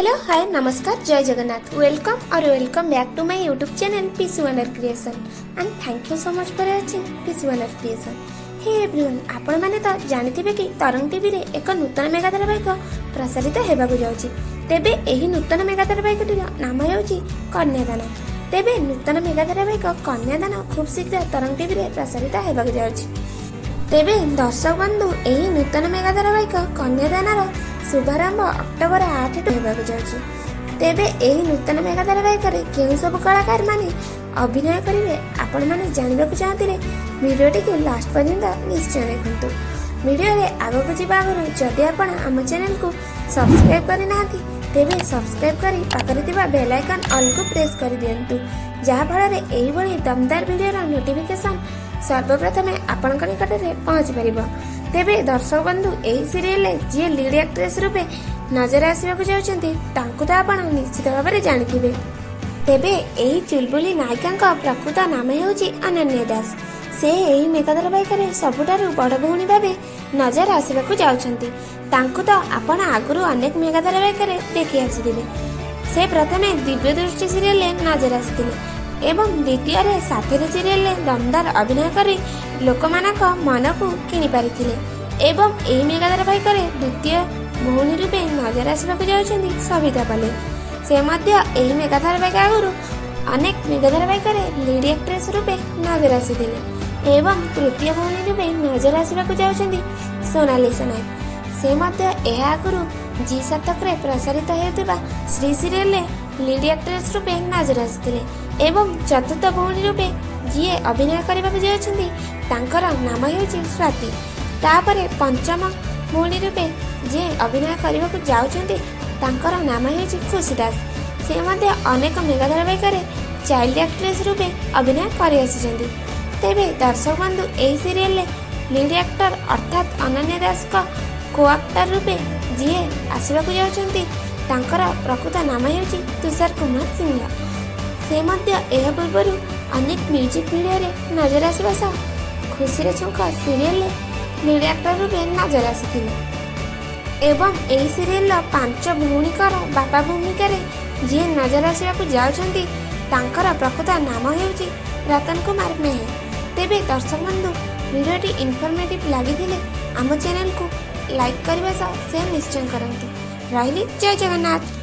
Hello hi नमस्कार Jai Jagannath welcome back to my YouTube channel PC Vanar creation and thank you so much for watching PC Vanar creation. Hey everyone, आपण माने तो जानिथिबे कि तरंग TV रे एक नूतन मेगा धारावाहिक प्रसारित हेबाकु जाउछि। तेबे एही नूतन मेगा धारावाहिकटीर नाम हेउछि कन्यादान। तेबे नूतन मेगा धारावाहिक कन्यादान खूब शीघ्र तरंग टीवी रे प्रसारित हेबाकु जाउछि। तेबे दर्शक बंधु एही नूतन मेगा धारावाहिक कन्यादानर शुभारंभ अक्टोबर 8 होगाकु जाउछि। तेबे एही नूतन मेगा धारावाहिक रे केउ सब कलाकार माने अभिनय करिवे आपण माने जानिबाकु चाहतिले वीडियोटी को लास्ट पर्यंत निश्चय देखंतु। वीडियो रे आगो जिबा आगरु जदि आपण हम चैनल को सब्सक्राइब करि नाथि तेबे सब्सक्राइब करी पाखरे थिबा बेल आइकन ऑल को प्रेस करि दियंतु, जहा फल रे एही भली दमदार वीडियो रा नोटिफिकेशन सर्वप्रथमे आपनक निकट रे पहुंच परिबो। तेबे दर्शक बंधु एही सीरियल जी लीड एक्ट्रेस रूपे नजर आसबाकु जाउछन्ती तांकु तो आपण निश्चित भाव में जानिथिबे। तेबे एही चुलबुली नायिका प्रकृत नाम हेउछि अनन्या दास। से एही मेगा धारावाहिक रे सबुठारु बड़ भौणी भाबे नजर आसबाकु जाउछन्ती। तांकु तो आपण आगुरु अनेक मेगा धारावाहिक रे देखि आसिथिबे। से प्रथमे दिव्य दृष्टि सीरियल नजर आसिथिले एवं द्वितीय रे साथीरे सीरियल दमदार अभिनय करी लोकमानक मन को किनि पारिथिले एवं एही मेगा धारावाहिक रे द्वितीय भौणी रूपे नजर आसबाकु जाउछन्ती सविता पाले। से मध्य एही मेगा धारावाहिक आगुरु अनेक मेगा धारावाहिक रे लीड एक्ट्रेस रूपे नजर आसिथिले एवं तृतीय भौणी रूपे नजर आसबाकु जाउछन्ती सोनाली नायक। से मध्य एहा आगुरु जी सातक रे प्रसारित हेउथिबा श्री सीरियल लीड एक्ट्रेस रूपे नजर आसिथिले एवं चतुर्थ भौणी रूपे जी अभिनय करबाकु जाउछन्ती तांकर नाम हेउछि स्वाति। तापरे पंचम भौणी रूपे जे अभिनय करबाकु जाउछन्ती तांकर नाम हेउछि खुशी दास। से मध्य अनेक मेगा धारावाहिक रे चाइल्ड एक्ट्रेस रूपे अभिनय करि आसिछन्ती। तेबे दर्शक बंधु एही सीरियल लीड एक्टर अर्थात अनन्या दास को को-एक्टर रूपे जी आसबाकु जाउछन्ती तांकर प्रकृत नाम हेउछि तुषार कुमार सिंह। से मध्य एहा पूर्वरु अनेक म्यूजिक वीडियो रे नजर आसबा सह खुशी छुंक सीरियल लीड एक्टर रूपे नजर आसिथिले एवं एही सीरियल 5 भौणीकर बापा भूमिका रे जी नजर आसबाकु जाउछन्ती तांकर प्रकृत नाम हेउछि रतन कुमार मेहर। तेबे दर्शक बंधु वीडियोटी इनफॉर्मेटिव लागिथिले आम चैनल को लाइक करबा सह शेयर निश्चय करंतु। रहिली जय जगन्नाथ।